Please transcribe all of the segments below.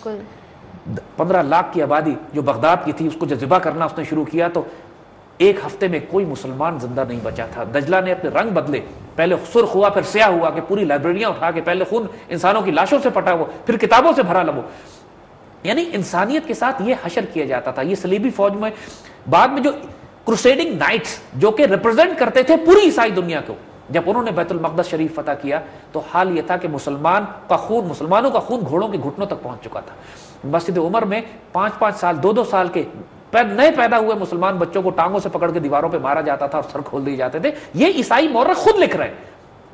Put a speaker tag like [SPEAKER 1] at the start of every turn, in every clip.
[SPEAKER 1] بالکل
[SPEAKER 2] 15 لاکھ کی آبادی جو بغداد کی تھی، اس کو جب ذبح کرنا اس نے شروع کیا تو ایک ہفتے میں کوئی مسلمان زندہ نہیں بچا تھا. دجلہ نے اپنے رنگ بدلے، پہلے سرخ ہوا پھر سیاہ ہوا کہ پوری لائبریریاں اٹھا کے پہلے خون انسانوں کی لاشوں سے پٹا ہوا پھر کتابوں سے بھرا لبو. یعنی انسانیت کے ساتھ یہ حشر کیا جاتا تھا. یہ صلیبی فوج میں بعد میں جو کروسیڈنگ نائٹس جو کہ ریپرزینٹ کرتے تھے پوری عیسائی دنیا کو، جب انہوں نے بیت المقدس شریف فتح کیا تو حال یہ تھا کہ مسلمانوں کا خون گھوڑوں کے گھٹنوں تک پہنچ چکا تھا. مسجد عمر میں 5-5 سال 2-2 سال کے نئے پیدا ہوئے مسلمان بچوں کو ٹانگوں سے پکڑ کے دیواروں پہ مارا جاتا تھا اور سر کھول دیے جاتے تھے. یہ عیسائی مورخ خود لکھ رہے ہیں،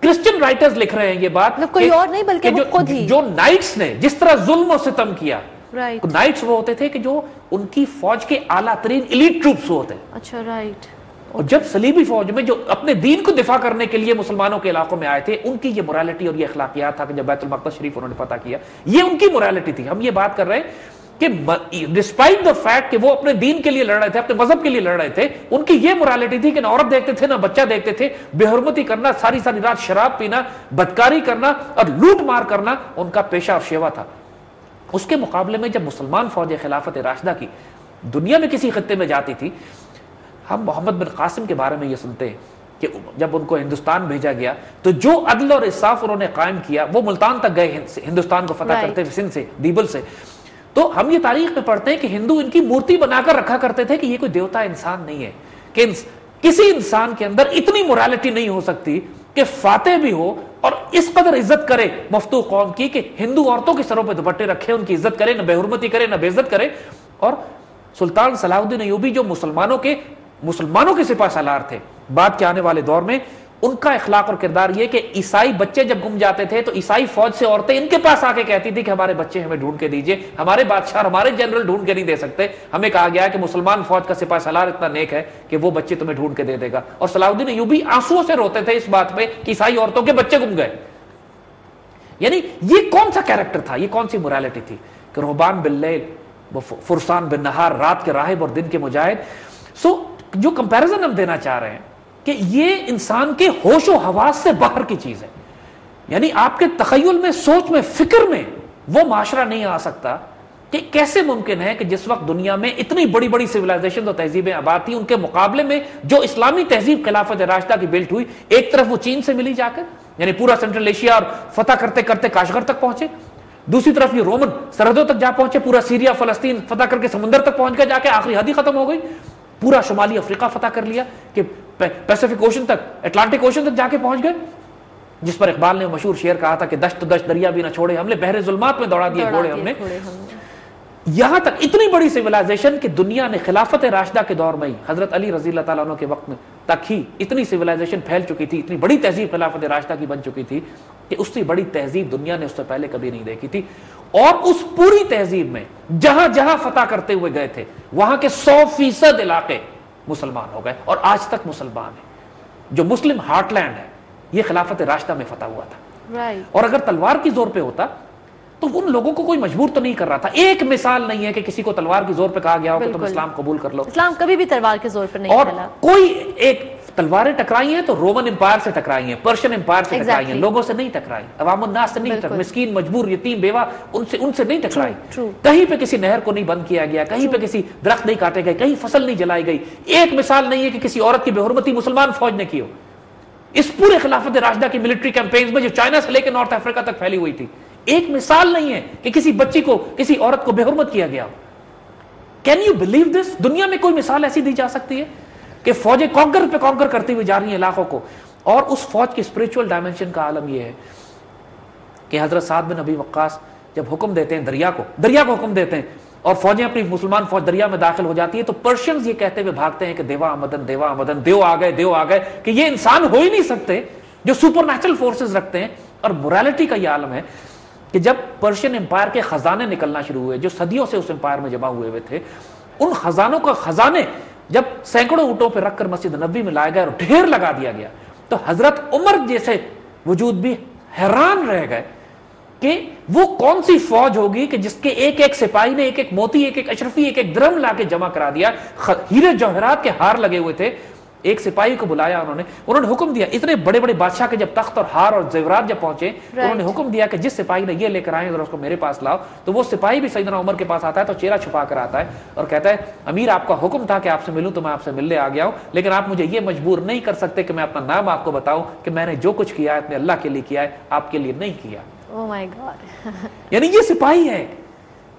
[SPEAKER 2] کرسچن رائٹرز لکھ رہے ہیں یہ بات،
[SPEAKER 1] کوئی اور نہیں بلکہ وہ خود ہی.
[SPEAKER 2] جو نائٹس نے جس طرح ظلم و ستم کیا،
[SPEAKER 1] رائٹ،
[SPEAKER 2] نائٹس وہ ہوتے تھے کہ جو ان کی فوج کے اعلیٰ ترین ایلیٹ ٹروپس ہوتے ہیں.
[SPEAKER 1] اچھا رائٹ.
[SPEAKER 2] اور جب صلیبی فوج میں جو اپنے دین کو دفاع کرنے کے لیے مسلمانوں کے علاقوں میں آئے تھے، ان کی یہ morality اور یہ اخلاقیات تھا کہ جب بیت المقدس شریف انہوں نے فتح کیا، یہ ان کی morality تھی. ہم یہ بات کر رہے ہیں کہ ڈسپائٹ دا فیکٹ کہ وہ اپنے دین کے لیے لڑ رہے تھے، اپنے مذہب کے لیے لڑ رہے تھے، ان کی یہ morality تھی کہ نہ عورت دیکھتے تھے نہ بچہ دیکھتے تھے، بے حرمتی کرنا، ساری رات شراب پینا، بدکاری کرنا اور لوٹ مار کرنا ان کا پیشہ اور شیوا تھا. اس کے مقابلے میں جب مسلمان فوج خلافت راشدہ کی دنیا میں کسی خطے میں جاتی تھی، ہم محمد بن قاسم کے بارے میں یہ سنتے ہیں کہ جب ان کو ہندوستان بھیجا گیا تو جو عدل اور انصاف انہوں نے قائم کیا، وہ ملتان تک گئے ہندوستان کو فتح کرتے ہوئے، سندھ سے، دیبل سے. تو ہم یہ تاریخ میں پڑھتے ہیں کہ ہندو ان کی مورتی بنا کر رکھا کرتے تھے کہ یہ کوئی دیوتا انسان نہیں ہے، کہ کسی انسان کے اندر اتنی morality نہیں ہو سکتی کہ فاتح بھی ہو اور اس قدر عزت کرے مفتو قوم کی کہ ہندو عورتوں کے سروں پہ دوپٹے رکھے، ان کی عزت کرے، نہ بے حرمتی کرے نہ بے عزت کرے. اور سلطان صلاح الدین ایوبی جو مسلمانوں کے سپہ سالار تھے بعد کے آنے والے دور میں، ان کا اخلاق اور کردار یہ کہ عیسائی بچے جب گم جاتے تھے تو عیسائی فوج سے عورتیں ان کے پاس آ کے کہتی تھی کہ ہمارے بچے ہمیں ڈھونڈ کے دیجئے، ہمارے بادشاہ ہمارے جنرل ڈھونڈ کے نہیں دے سکتے. ہمیں کہا گیا ہے کہ مسلمان فوج کا سپہ سالار اتنا نیک ہے کہ وہ بچے تمہیں ڈھونڈ کے دے دے گا. اور صلاح الدین ایوبی آنسوؤں سے روتے تھے اس بات پہ کہ عیسائی عورتوں کے بچے گم گئے. یعنی یہ کون سا کیریکٹر تھا، یہ کون سی morality تھی کہ رہبان باللیل فرسان بالنہار، رات کے راہب اور دن کے مجاہد. جو کمپیریزن ہم دینا چاہ رہے ہیں کہ یہ انسان کے ہوش و حواس سے باہر کی چیز ہے. یعنی آپ کے تخیل میں، سوچ میں، فکر میں وہ معاشرہ نہیں آ سکتا کہ کیسے ممکن ہے کہ جس وقت دنیا میں اتنی بڑی بڑی سویلائزیشن اور تہذیبیں آباد تھیں، ان کے مقابلے میں جو اسلامی تہذیب خلافت راشدہ کی بلٹ ہوئی، ایک طرف وہ چین سے ملی جا کر، یعنی پورا سینٹرل ایشیا اور فتح کرتے کرتے کاشغر تک پہنچے، دوسری طرف یہ رومن سرحدوں تک جا پہنچے، پورا سیریا فلسطین فتح کر کے سمندر تک پہنچ کے جا کے آخری حد ہی ختم ہو گئی، پورا شمالی افریقہ فتح کر لیا کہ پیسیفک اوشن تک، اٹلانٹک اوشن تک جا کے پہنچ گئے، جس پر اقبال نے مشہور شعر کہا تھا کہ دشت تو دشت دریا بھی نہ چھوڑے ہم نے، بحر ظلمات میں دوڑا دیے گھوڑے ہم نے. یہاں تک اتنی بڑی سویلائزیشن کہ دنیا نے خلافت راشدہ کے دور میں ہی، حضرت علی رضی اللہ تعالیٰ عنہ کے وقت میں تک ہی اتنی سویلائزیشن پھیل چکی تھی، اتنی بڑی تہذیب خلافت راشدہ کی بن چکی تھی کہ اس سے بڑی تہذیب دنیا نے اس سے پہلے کبھی نہیں دیکھی تھی. اور اس پوری تہذیب میں جہاں جہاں فتح کرتے ہوئے گئے تھے وہاں کے 100% علاقے مسلمان ہو گئے اور آج تک مسلمان ہیں. جو مسلم ہارٹ لینڈ ہے یہ خلافت راشدہ میں فتح ہوا تھا. اور اگر تلوار کی زور پہ ہوتا تو ان لوگوں کو کوئی مجبور تو نہیں کر رہا تھا. ایک مثال نہیں ہے کہ کسی کو تلوار کی زور پہ کہا گیا ہو کہ تم اسلام قبول کر لو.
[SPEAKER 1] اسلام کبھی بھی تلوار کی زور پہ نہیں
[SPEAKER 2] اور
[SPEAKER 1] چلا.
[SPEAKER 2] کوئی ایک تلواریں ٹکرائی ہیں تو رومن امپائر سے ٹکرائی ہیں، پرشین امپائر سے ٹکرائی ہیں، لوگوں سے نہیں ٹکرائی، عوام الناس سے نہیں ٹکرائی، مسکین مجبور یتیم بیوہ ان سے نہیں ٹکرائی. کہیں پہ کسی نہر کو نہیں بند کیا گیا، کہیں پہ کسی درخت نہیں کاٹے گئے، کہیں فصل نہیں جلائی گئی. ایک مثال نہیں ہے کہ کسی عورت کی بے حرمتی مسلمان فوج نے کی ہو. اس پورے خلافت راشدہ کی ملٹری کیمپینز میں جو چائنا سے لے کے نارتھ افریقہ تک پھیلی ہوئی تھی، ایک مثال نہیں ہے کہ کسی بچی کو، کسی عورت کو بے حرمت کیا گیا. Can you believe this? دنیا میں کوئی مثال ایسی دی جا سکتی ہے کہ فوجیں کانکر پہ کانکر کرتی ہوئی جا رہی ہیں علاقوں کو؟ اور اس فوج کی اسپرچول ڈائمنشن کا عالم یہ ہے کہ حضرت سعد بن ابی وقاص جب حکم دیتے ہیں دریا کو حکم دیتے ہیں اور فوجیں اپنی مسلمان فوج دریا میں داخل ہو جاتی ہے تو پرشینز یہ کہتے ہوئے بھاگتے ہیں کہ دیوا آمدن، دیوا آمدن، دیو آ گئے کہ یہ انسان ہو ہی نہیں سکتے جو سپر نیچرل فورسز رکھتے ہیں. اور morality کا یہ عالم ہے کہ جب پرشین امپائر کے خزانے نکلنا شروع ہوئے جو صدیوں سے اس امپائر میں جمع ہوئے تھے، ان خزانوں کا خزانے جب سینکڑوں اونٹوں پہ رکھ کر مسجد نبوی میں لائے گئے اور ڈھیر لگا دیا گیا تو حضرت عمر جیسے وجود بھی حیران رہ گئے کہ وہ کون سی فوج ہوگی کہ جس کے ایک ایک سپاہی نے ایک ایک موتی، ایک ایک اشرفی، ایک ایک درہم لا کے جمع کرا دیا. ہیرے جوہرات کے ہار لگے ہوئے تھے، ایک سپاہی کو بلایا انہوں نے حکم دیا, اتنے بڑے بڑے بادشاہ کے جب تخت اور ہار اور زیورات جب پہنچے تو انہوں نے حکم دیا کہ جس سپاہی نے یہ لے کر آئے ذرا اس کو میرے پاس لاؤ. تو وہ سپاہی بھی سیدنا عمر کے پاس آتا ہے تو چہرہ چھپا کر آتا ہے اور کہتا ہے امیر آپ کا حکم تھا کہ آپ سے ملوں تو میں آپ سے ملنے آ گیا ہوں, لیکن آپ مجھے یہ مجبور نہیں کر سکتے کہ میں اپنا نام آپ کو بتاؤں کہ میں نے جو کچھ کیا ہے اپنے اللہ کے لیے کیا ہے, آپ کے لیے نہیں کیا.
[SPEAKER 1] Oh my God.
[SPEAKER 2] یعنی یہ سپاہی ہے,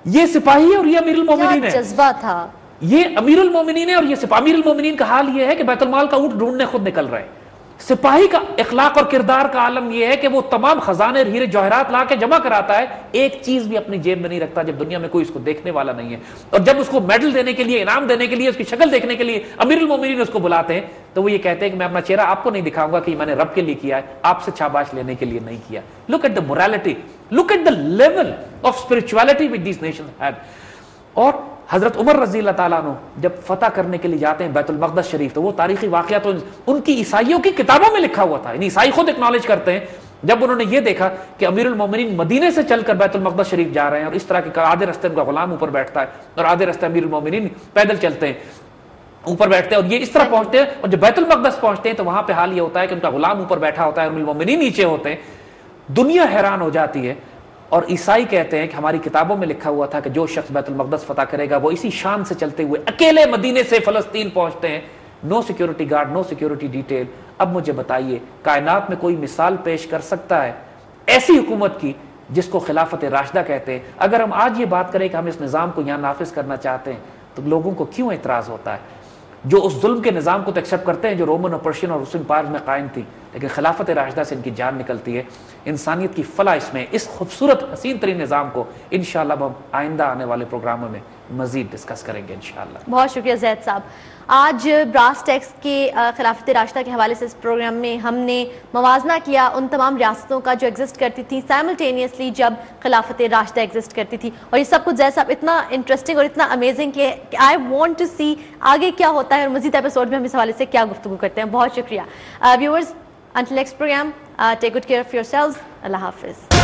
[SPEAKER 2] یہ سپاہی ہے اور یہ امیر المومنین ہے.
[SPEAKER 1] جذبہ تھا
[SPEAKER 2] یہ امیر المومنین ہے اور یہ امیر المومنین کا حال یہ ہے کہ بیت المال کا اونٹ ڈھونڈنے خود نکل رہے ہیں. سپاہی کا اخلاق اور کردار کا عالم یہ ہے کہ وہ تمام خزانے ہیرے جواہرات لا کے جمع کراتا ہے, ایک چیز بھی اپنی جیب میں نہیں رکھتا جب دنیا میں کوئی اس کو دیکھنے والا نہیں ہے. اور جب اس کو میڈل دینے کے لیے, انعام دینے کے لیے, اس کی شکل دیکھنے کے لیے امیر المومنین اس کو بلاتے ہیں تو وہ یہ کہتے ہیں کہ میں اپنا چہرہ آپ کو نہیں دکھاؤں گا کہ میں نے رب کے لیے کیا ہے, آپ سے شاباش لینے کے لیے نہیں کیا. Look at the morality, look at the level of spirituality which these nations had. اور حضرت عمر رضی اللہ تعالیٰ عنہ جب فتح کرنے کے لیے جاتے ہیں بیت المقدس شریف, تو وہ تاریخی واقعہ تو ان کی عیسائیوں کی کتابوں میں لکھا ہوا تھا, یعنی عیسائی خود اکنالج کرتے ہیں جب انہوں نے یہ دیکھا کہ امیر المومنین مدینے سے چل کر بیت المقدس شریف جا رہے ہیں اور اس طرح کے آدھے رستے ان کا غلام اوپر بیٹھتا ہے اور آدھے رستے امیر المومنین پیدل چلتے ہیں اوپر بیٹھتے ہیں اور یہ اس طرح پہنچتے ہیں, اور جب بیت المقدس پہنچتے ہیں تو وہاں پہ حال یہ ہوتا ہے کہ ان کا غلام اوپر بیٹھا ہوتا ہے اور امیر المومنین نیچے ہوتے ہیں. دنیا حیران ہو جاتی ہے اور عیسائی کہتے ہیں کہ ہماری کتابوں میں لکھا ہوا تھا کہ جو شخص بیت المقدس فتح کرے گا وہ اسی شان سے چلتے ہوئے اکیلے مدینے سے فلسطین پہنچتے ہیں, نو سیکیورٹی گارڈ, نو سیکیورٹی ڈیٹیل. اب مجھے بتائیے کائنات میں کوئی مثال پیش کر سکتا ہے ایسی حکومت کی جس کو خلافت راشدہ کہتے ہیں؟ اگر ہم آج یہ بات کریں کہ ہم اس نظام کو یہاں نافذ کرنا چاہتے ہیں تو لوگوں کو کیوں اعتراض ہوتا ہے؟ جو اس ظلم کے نظام کو تو ایکسیپٹ کرتے ہیں جو رومن اور پرشین اور روسن پارز میں قائم تھی, لیکن خلافت راشدہ سے ان کی جان نکلتی ہے. انسانیت کی فلاح اس میں, اس خوبصورت حسین ترین نظام کو انشاءاللہ ہم آئندہ آنے والے پروگراموں میں مزید ڈسکس کریں گے انشاءاللہ.
[SPEAKER 1] بہت شکریہ زید صاحب. آج براس ٹیکس کے خلافت راشدہ کے حوالے سے اس پروگرام میں ہم نے موازنہ کیا ان تمام ریاستوں کا جو ایگزسٹ کرتی تھی سائملٹینیسلی جب خلافت راشدہ ایگزسٹ کرتی تھی, اور یہ سب کچھ زید صاحب اتنا انٹرسٹنگ اور اتنا امیزنگ کہ آئی وانٹ ٹو سی آگے کیا ہوتا ہے اور مزید ایپیسوڈ میں ہم اس حوالے سے کیا گفتگو کرتے ہیں. بہت شکریہ viewers. Until next programme, take good care of yourselves. اللہ حافظ.